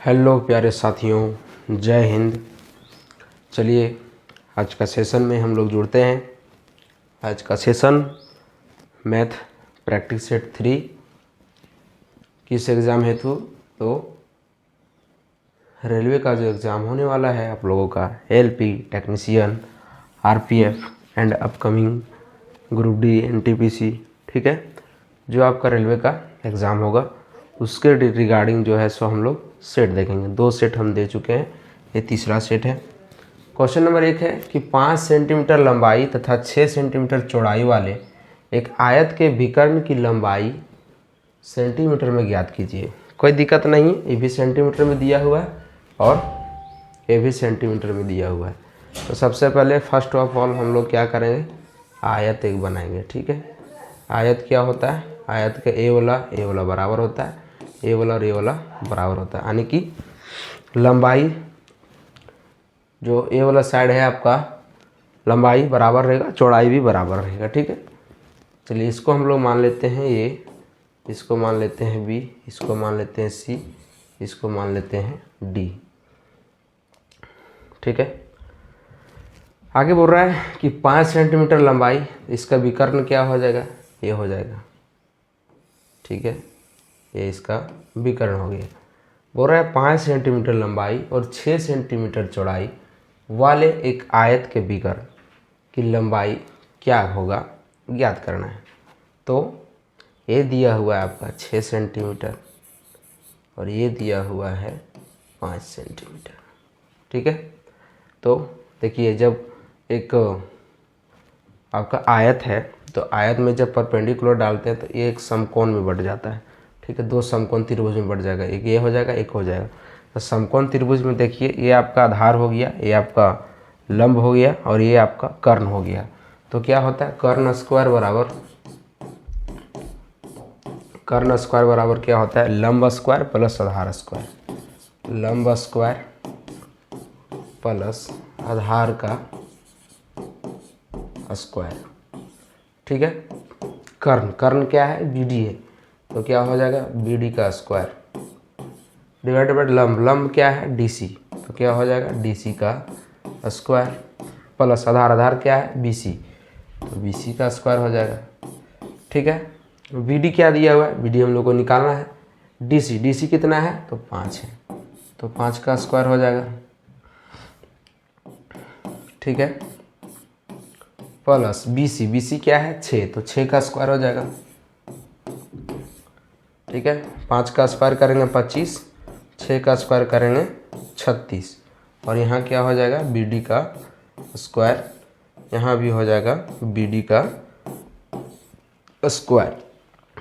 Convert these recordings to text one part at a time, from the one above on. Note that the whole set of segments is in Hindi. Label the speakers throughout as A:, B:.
A: हेलो प्यारे साथियों, जय हिंद। चलिए आज का सेशन में हम लोग जुड़ते हैं। आज का सेशन मैथ प्रैक्टिस सेट 3 किस एग्ज़ाम हेतु, तो रेलवे का जो एग्ज़ाम होने वाला है आप लोगों का, LP technician, RPF and upcoming group D NTPC, ठीक है, जो आपका रेलवे का एग्ज़ाम होगा उसके रिगार्डिंग जो है सो हम लोग सेट देखेंगे। 2 सेट हम दे चुके हैं, ये तीसरा सेट है। क्वेश्चन नंबर 1 है कि 5 सेंटीमीटर लंबाई तथा 6 सेंटीमीटर चौड़ाई वाले एक आयत के विकर्ण की लंबाई सेंटीमीटर में ज्ञात कीजिए। कोई दिक्कत नहीं, ये भी सेंटीमीटर में दिया हुआ है और ये भी सेंटीमीटर में दिया हुआ है। तो सबसे पहले फर्स्ट ऑफ ऑल हम लोग क्या करेंगे, आयत एक बनाएंगे। ठीक है, आयत क्या होता है, आयत का ए वाला बराबर होता है, ए वाला और ए वाला बराबर होता है, यानी कि लंबाई जो ए वाला साइड है आपका लंबाई बराबर रहेगा, चौड़ाई भी बराबर रहेगा। ठीक है, चलिए इसको हम लोग मान लेते हैं ए, इसको मान लेते हैं बी, इसको मान लेते हैं सी, इसको मान लेते हैं डी। ठीक है, आगे बोल रहा है कि 5 सेंटीमीटर लंबाई, इसका विकर्ण क्या हो जाएगा, ये हो जाएगा। ठीक है, ये इसका विकर्ण हो गया। बोल रहा है 5 सेंटीमीटर लंबाई और 6 सेंटीमीटर चौड़ाई वाले एक आयत के विकर्ण की लंबाई क्या होगा ज्ञात करना है। तो ये दिया हुआ है आपका 6 सेंटीमीटर और ये दिया हुआ है 5 सेंटीमीटर। ठीक है, तो देखिए जब एक आपका आयत है तो आयत में जब परपेंडिकुलर डालते हैं तो ये एक समकोण में बढ़ जाता है। ठीक है, 2 समकोण त्रिभुज में बढ़ जाएगा, एक ये हो जाएगा, एक हो जाएगा। तो समकोण त्रिभुज में देखिए ये आपका आधार हो गया, ये आपका लंब हो गया और ये आपका कर्ण हो गया। तो क्या होता है, कर्ण स्क्वायर बराबर क्या होता है, लंब स्क्वायर प्लस आधार स्क्वायर, लंब स्क्वायर प्लस आधार का स्क्वायर। ठीक है, कर्ण क्या है, बीडी है, तो क्या हो जाएगा बीडी का स्क्वायर डिवाइडेड बाय लंब क्या है डीसी, तो क्या हो जाएगा डीसी का स्क्वायर प्लस आधार क्या है बीसी, तो बीसी का स्क्वायर हो जाएगा। ठीक है, बीडी क्या दिया हुआ है, बीडी हम लोग को निकालना है, डीसी कितना है तो 5 है, तो 5 का स्क्वायर हो जाएगा। ठीक है, प्लस बीसी क्या है 6, तो 6 का स्क्वायर हो जाएगा। ठीक है, 5 का स्क्वायर करेंगे 25, 6 का स्क्वायर करेंगे 36 और यहाँ क्या हो जाएगा बीडी का स्क्वायर, यहाँ भी हो जाएगा बीडी का स्क्वायर।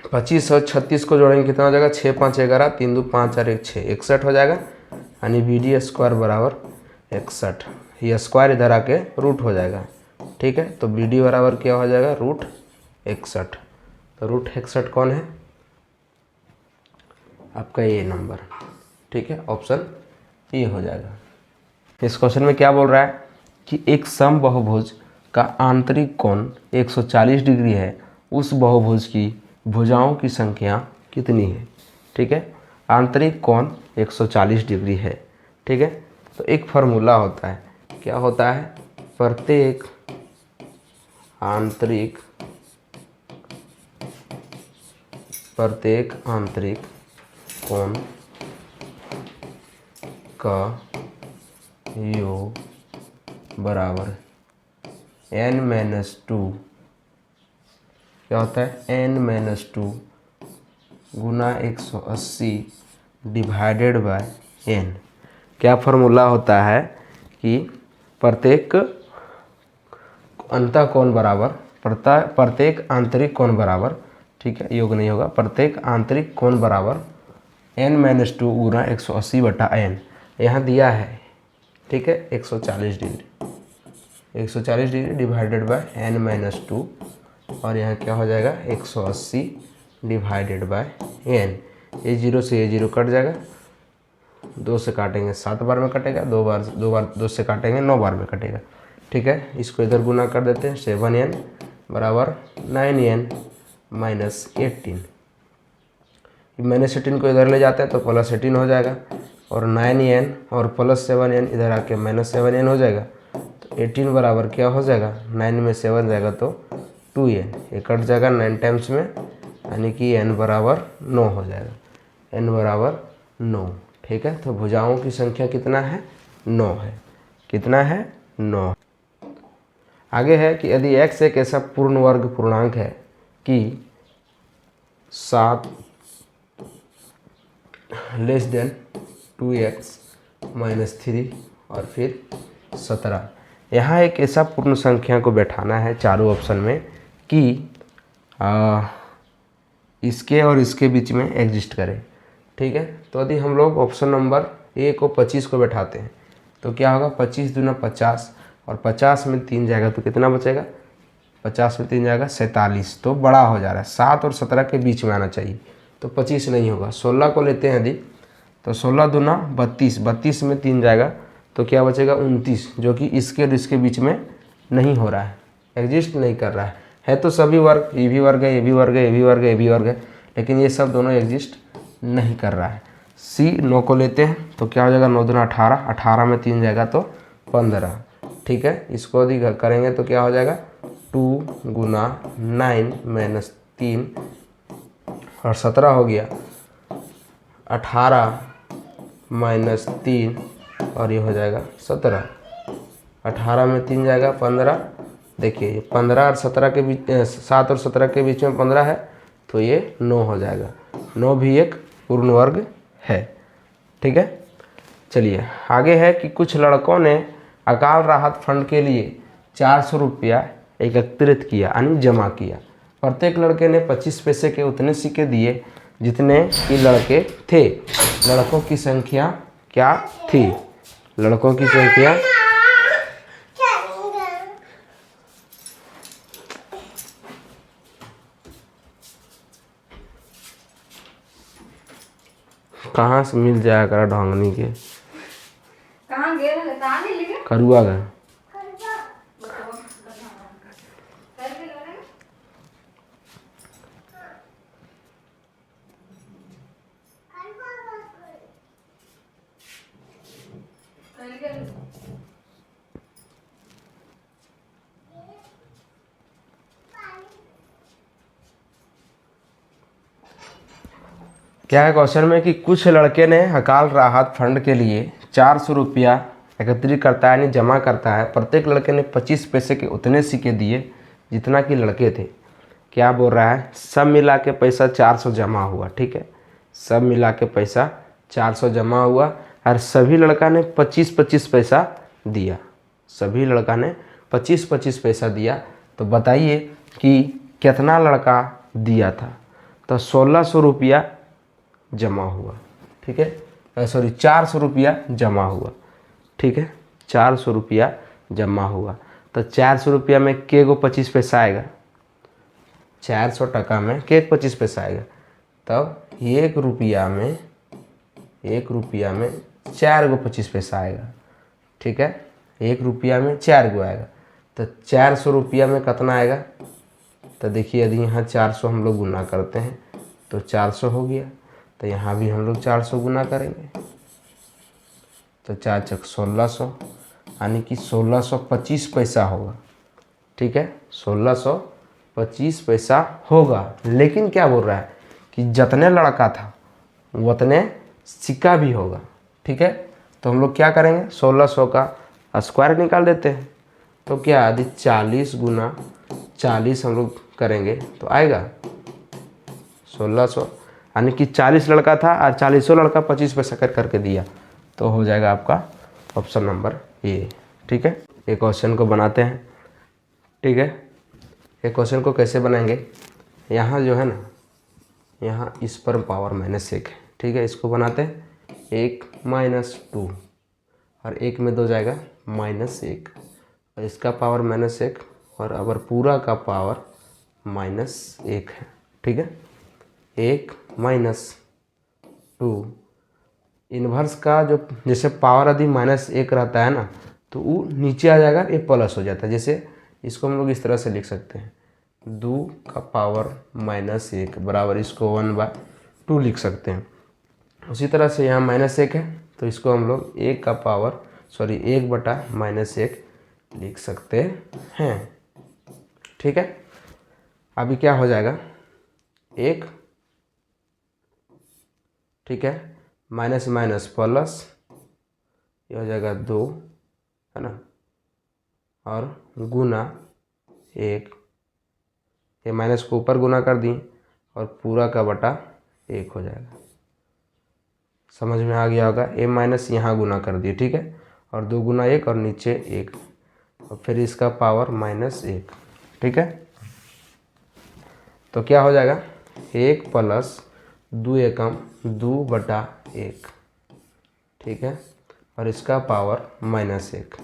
A: 25 और 36 को जोड़ेंगे कितना हो जाएगा, 6 5 11, 3 2 5 और 1 6, 61 हो जाएगा, यानी बीडी स्क्वायर बराबर 61। ये स्क्वायर इधर आके रूट हो जाएगा। ठीक है, तो बीडी बराबर क्या हो जाएगा रूट 61। तो रूट 61 कौन है आपका ये नंबर। ठीक है, ऑप्शन ए हो जाएगा। इस क्वेश्चन में क्या बोल रहा है कि एक समबाहुभुज का आंतरिक कोण 140 डिग्री है, उस बहुभुज की भुजाओं की संख्या कितनी है। ठीक है, आंतरिक कोण 140 डिग्री है। ठीक है, तो एक फार्मूला होता है, क्या होता है, प्रत्येक आंतरिक कोण का योग बराबर n-2, क्या होता है n-2 Guna 180 divided by n। क्या फार्मूला होता है कि प्रत्येक अंतःकोण बराबर प्रत्येक आंतरिक कोण बराबर, ठीक है योग नहीं होगा, प्रत्येक आंतरिक कोण बराबर n-2 गुना 180 बटा n, यहाँ दिया है। ठीक है, 140 डिग्री डिवाइडेड बाय n-2 और यहाँ क्या हो जाएगा 180 डिवाइडेड बाय n। ये 0 से ये 0 कट जाएगा, 2 से काटेंगे 7 बार में कटेगा, 2 बार 2 से काटेंगे 9 बार में कटेगा। ठीक है, इसको इधर गुना कर देते हैं, 7n बराबर 9n माइनस 18। -18 को इधर ले जाते हैं तो +18 हो जाएगा, और 9n और प्लस 7n इधर आके माइनस 7n हो जाएगा। तो 18 बराबर क्या हो जाएगा, 9 में 7 जाएगा तो 2n, ये कट जाएगा 9 टाइम्स में, यानी कि n बराबर 9 हो जाएगा, n बराबर 9। ठीक है, तो भुजाओं की संख्या कितना है, 9 है। कितना है, 9। आगे है कि यदि x एक ऐसा पूर्ण वर्ग पूर्णांक है कि 7 लेस देन 2x माइनस 3 और फिर 17। यहाँ एक ऐसा पूर्ण संख्या को बैठाना है चारों ऑप्शन में कि इसके और इसके बीच में एग्जिस्ट करे। ठीक है, तो यदि हम लोग ऑप्शन नंबर ए को 25 को बैठाते हैं तो क्या होगा, 25 दूना 50 और 50 में 3 जाएगा तो कितना बचेगा, 50 में 3 जाएगा 47। तो बड़ा हो जा रहा है, 7 और 17 के बीच में आना चाहिए, तो 25 नहीं होगा। 16 को लेते हैं यदि, तो 16 दूना 32, 32 में 3 जाएगा तो क्या बचेगा, 29, जो कि इसके और इसके बीच में नहीं हो रहा है, एग्जिस्ट नहीं कर रहा है तो सभी वर्ग, ये भी वर्ग है, ये भी वर्ग है, ये भी वर्ग है, ये भी वर्ग है, लेकिन ये सब दोनों एग्जिस्ट नहीं कर रहा है। सी 9 को लेते हैं तो क्या हो जाएगा, 9 दूना 18, 18 में 3 जाएगा तो 15। ठीक है, इसको यदि करेंगे तो क्या हो जाएगा, 2 गुना 9 माइनस 3 और 17 हो गया, 18 माइनस 3 और ये हो जाएगा 17। 18 में 3 जाएगा 15। देखिए ये 15 और 17 के बीच, 7 और 17 के बीच में 15 है तो ये 9 हो जाएगा। 9 भी एक पूर्ण वर्ग है। ठीक है, चलिए आगे है कि कुछ लड़कों ने अकाल राहत फंड के लिए 400 रुपया एकत्रित किया यानी जमा किया। प्रत्येक लड़के ने 25 पैसे के उतने सिक्के दिए जितने कि लड़के थे। लड़कों की संख्या क्या थी, लड़कों की संख्या कहाँ से मिल जाया करा ढोंगनी के, करुआ गए। क्या है क्वेश्चन में कि कुछ लड़के ने अकाल राहत फंड के लिए 400 रुपया एकत्रित करता है यानी जमा करता है। प्रत्येक लड़के ने 25 पैसे के उतने सिक्के दिए जितना कि लड़के थे। क्या बोल रहा है, सब मिला के पैसा 400 जमा हुआ। ठीक है, सब मिला के पैसा 400 जमा हुआ और सभी लड़का ने 25-25 पैसा दिया। सभी लड़का ने 25-25 पैसा दिया। तो बताइए कि कितना लड़का दिया था, तो 1600 रुपया जमा हुआ। ठीक है, सॉरी 400 रुपया जमा हुआ। ठीक है, 400 रुपया जमा हुआ। तो 400 रुपया में के गो 25 पैसा आएगा, 400 टका में के 25 पैसा आएगा। तब 1 रुपया में 4 गो 25 पैसा आएगा। ठीक है, 1 रुपया में 4 गो आएगा। तो 400 रुपया में कितना आएगा, तो देखिए यदि यहाँ 400 हम लोग गुना करते हैं तो 400 हो गया। तो यहाँ भी हम लोग 400 गुना करेंगे तो 4 चक 1600, यानी कि 1625 पैसा होगा। ठीक है, 1625 पैसा होगा। लेकिन क्या बोल रहा है कि जितने लड़का था उतने सिक्का भी होगा। ठीक है, तो हम लोग क्या करेंगे, 1600 का स्क्वायर निकाल देते हैं। तो क्या यदि 40 गुना 40 हम लोग करेंगे तो आएगा 1600, यानी कि 40 लड़का था और 40 लड़का 25 पैसा करके दिया, तो हो जाएगा आपका ऑप्शन नंबर ए। ठीक है, एक क्वेश्चन को बनाते हैं। ठीक है, एक क्वेश्चन को कैसे बनाएंगे, यहाँ जो है ना, यहाँ इस पर पावर -1 है। ठीक है, इसको बनाते हैं 1 - 2 और 1 में 2 जाएगा -1 और इसका पावर -1 और अगर पूरा का पावर -1 है। ठीक है, 1 - 2 इन्वर्स का जो जैसे पावर यदि -1 रहता है ना तो वो नीचे आ जाएगा, ये प्लस हो जाता है। जैसे इसको हम लोग इस तरह से लिख सकते हैं, 2 का पावर -1 बराबर इसको 1/2 लिख सकते हैं। उसी तरह से यहाँ -1 है तो इसको हम लोग 1/-1 लिख सकते हैं। ठीक है, अभी क्या हो जाएगा 1, ठीक है, माइनस माइनस प्लस, ये हो जाएगा 2, है ना, और गुना 1, ये माइनस को ऊपर गुना कर दिए और पूरा का बटा 1 हो जाएगा। समझ में आ गया होगा। ए माइनस यहाँ गुना कर दिए, ठीक है, और 2 गुना 1 और नीचे 1, और फिर इसका पावर -1, ठीक है। तो क्या हो जाएगा 1 + 2 एकम 2/1, ठीक है, और इसका पावर -1।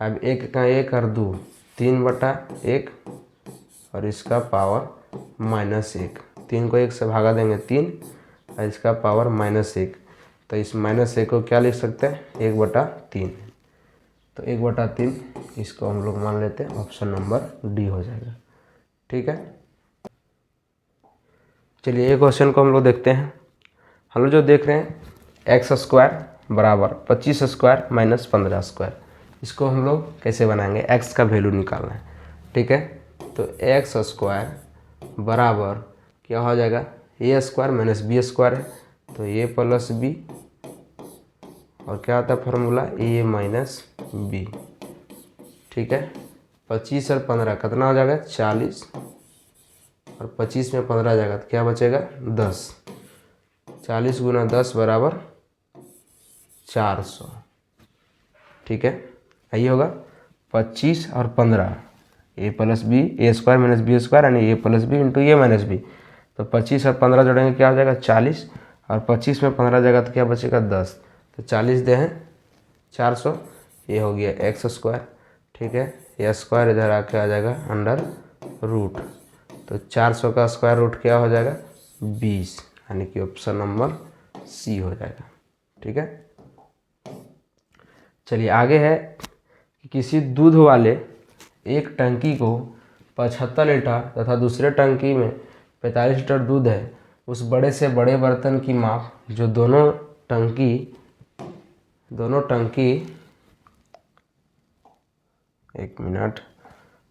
A: अब 1 का 1 और 2 3/1 और इसका पावर -1। 3 को 1 से भागा देंगे 3 और इसका पावर -1। तो इस -1 को क्या लिख सकते हैं 1/3। तो 1/3 इसको हम लोग मान लेते हैं ऑप्शन नंबर डी हो जाएगा। ठीक है, चलिए एक क्वेश्चन को हम लोग देखते हैं। हम लोग जो देख रहे हैं x² बराबर 25² - 15²। इसको हम लोग कैसे बनाएंगे, x का वैल्यू निकालना है। ठीक है, तो x² बराबर क्या हो जाएगा a² - b² है, तो a + b, और क्या होता है फार्मूला a - b। ठीक है, 25 और 15 कितना हो जाएगा 40, और 25 में 15 जाएगा तो क्या बचेगा 10। 40 × 10 = 400। ठीक है, यही होगा 25 और 15, a + b, a² - b² यानी a + b × a - b। तो 25 और 15 जोड़ेंगे क्या हो जाएगा 40, और 25 में 15 जाएगा तो क्या बचेगा 10। तो 40 दे हैं 400, ये हो गया x²। ठीक है, यह स्क्वायर इधर आके आ जाएगा √। तो 400 का स्क्वायर रूट क्या हो जाएगा 20, यानी कि ऑप्शन नंबर सी हो जाएगा। ठीक है, चलिए आगे है कि किसी दूध वाले एक टंकी को 75 लीटर तथा दूसरे टंकी में 45 लीटर दूध है। उस बड़े से बड़े बर्तन की माप जो दोनों टंकी एक मिनट,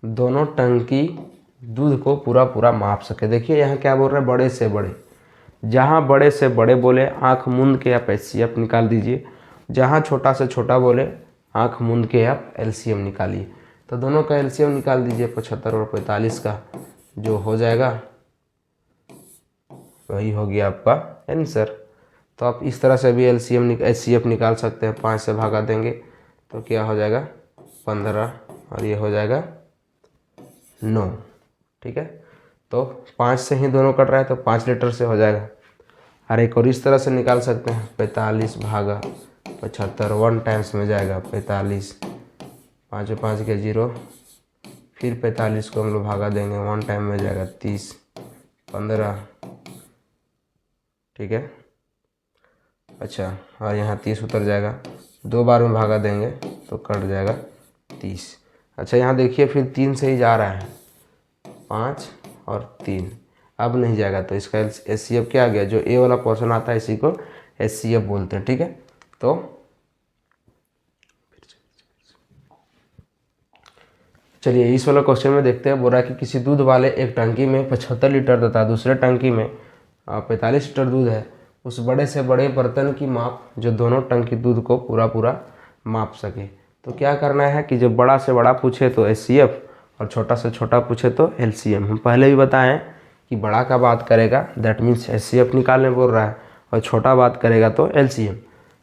A: दोनों टंकी दूध को पूरा माप सके। देखिए यहाँ क्या बोल रहे हैं बड़े से बड़े, जहाँ बड़े से बड़े बोले आँख मूंद के आप HCF निकाल दीजिए, जहाँ छोटा से छोटा बोले आँख मूंद के आप LCM निकालिए। तो दोनों का LCM निकाल दीजिए 75 और 45 का, जो हो जाएगा वही हो गया आपका आंसर। तो आप इस तरह से भी HCF निकाल सकते हैं। 5 से भागा देंगे तो क्या हो जाएगा 15, और ये हो जाएगा 9। ठीक है, तो 5 से ही दोनों कट रहा है तो 5 लीटर से हो जाएगा। और एक और इस तरह से निकाल सकते हैं 45 भागा 75, 1 टाइम्स में जाएगा 45, 5 और 5 के 0, फिर 45 को हम लोग भागा देंगे 1 टाइम में जाएगा 30, 15। ठीक है, अच्छा, और यहाँ 30 उतर जाएगा, 2 बार में भागा देंगे तो कट जाएगा 30। अच्छा यहाँ देखिए फिर 3 से ही जा रहा है, 5 और 3 अब नहीं जाएगा, तो इसका HCF क्या आ गया, जो ए वाला पोर्शन आता है इसी को HCF बोलते हैं। ठीक है, तो चलिए इस वाला क्वेश्चन में देखते हैं। बोल रहा है कि किसी दूध वाले एक टंकी में 75 लीटर तथा दूसरे टंकी में 45 लीटर दूध है। उस बड़े से बड़े बर्तन की माप जो दोनों टंकी दूध को पूरा माप सके। तो क्या करना है कि जब बड़ा से बड़ा पूछे तो HCF और छोटा से छोटा पूछे तो LCM। हम पहले भी बताएं कि बड़ा का बात करेगा दैट मीन्स HCF निकालने बोल रहा है, और छोटा बात करेगा तो LCM।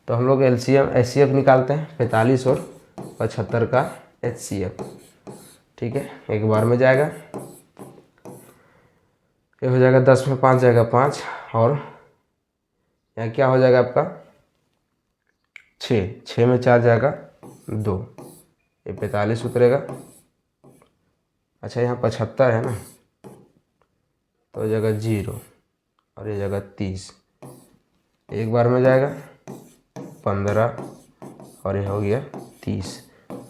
A: तो हम लोग HCF निकालते हैं 45 और 75 का HCF। ठीक है, एक बार में जाएगा, ये हो जाएगा 10 में 5 जाएगा 5, और यहाँ क्या हो जाएगा आपका 6 में 4 जाएगा 2, ये 45 उतरेगा। अच्छा यहाँ 75 है ना, तो जगह 0 और ये जगह 30, एक बार में जाएगा 15 और ये हो गया 30,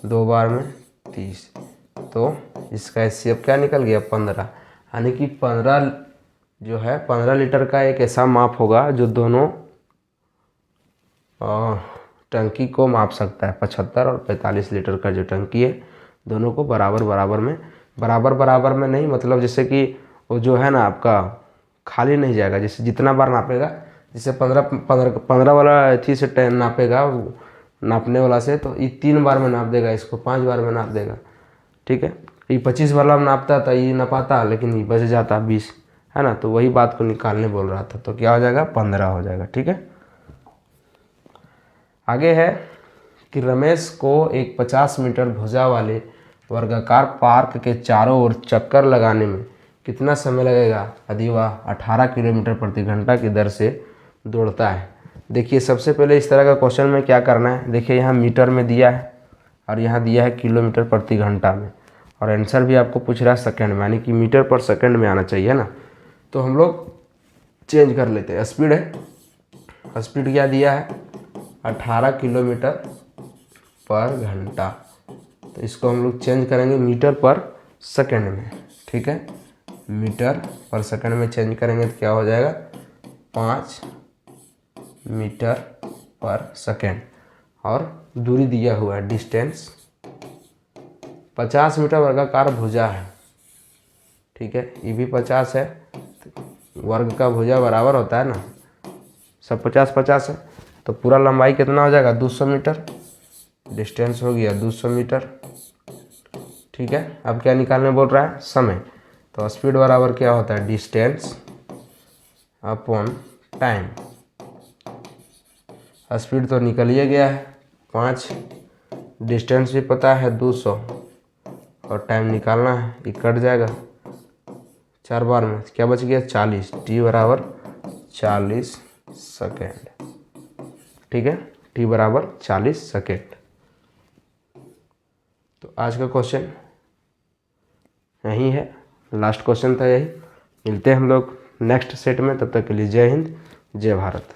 A: 2 बार में 30, तो इसका HCF क्या निकल गया 15। यानी कि 15 जो है 15 लीटर का एक ऐसा माप होगा जो दोनों टंकी को माप सकता है। 75 और 45 लीटर का जो टंकी है दोनों को बराबर बराबर में नहीं, मतलब जैसे कि वो जो है ना आपका खाली नहीं जाएगा। जैसे जितना बार नापेगा, जैसे 15 वाला थी से 10 नापेगा नापने वाला से, तो ये 3 बार में नाप देगा, इसको 5 बार में नाप देगा। ठीक है, ये 25 वाला नापता था, ये नपाता, लेकिन ये बच जाता 20, है ना। तो वही बात को निकालने बोल रहा था, तो क्या हो जाएगा 15 हो जाएगा। ठीक है, आगे है कि रमेश को एक 50 मीटर भुजा वाले वर्गाकार पार्क के चारों ओर चक्कर लगाने में कितना समय लगेगा यदि वह 18 किलोमीटर प्रति घंटा की दर से दौड़ता है। देखिए, सबसे पहले इस तरह का क्वेश्चन में क्या करना है, देखिए यहाँ मीटर में दिया है और यहाँ दिया है किलोमीटर प्रति घंटा में, और आंसर भी आपको पूछ रहा है सेकंड में, यानी कि मीटर पर सेकंड में आना चाहिए ना। तो हम लोग चेंज कर लेते हैं, स्पीड है, स्पीड क्या दिया है 18 किलोमीटर पर घंटा, तो इसको हम लोग चेंज करेंगे मीटर पर सेकंड में। ठीक है, मीटर पर सेकंड में चेंज करेंगे तो क्या हो जाएगा 5 मीटर पर सेकंड, और दूरी दिया हुआ है डिस्टेंस 50 मीटर वर्गाकार भुजा है। ठीक है, ये भी 50 है, वर्ग का भुजा बराबर होता है ना, सब 50-50 है, तो पूरा लंबाई कितना हो जाएगा 200 मीटर, डिस्टेंस हो गया 200 मीटर। ठीक है, अब क्या निकालने बोल रहा है समय, तो स्पीड बराबर क्या होता है डिस्टेंस अपॉन टाइम। स्पीड तो निकल ही गया है 5, डिस्टेंस भी पता है 200, और टाइम निकालना है, ये कट जाएगा 4 बार में, क्या बच गया 40, टी बराबर 40 सेकेंड। ठीक है, टी बराबर 40 सेकेंड। तो आज का क्वेश्चन यही है, लास्ट क्वेश्चन था यही। मिलते हैं हम लोग नेक्स्ट सेट में, तब तक के लिए जय हिंद जय भारत।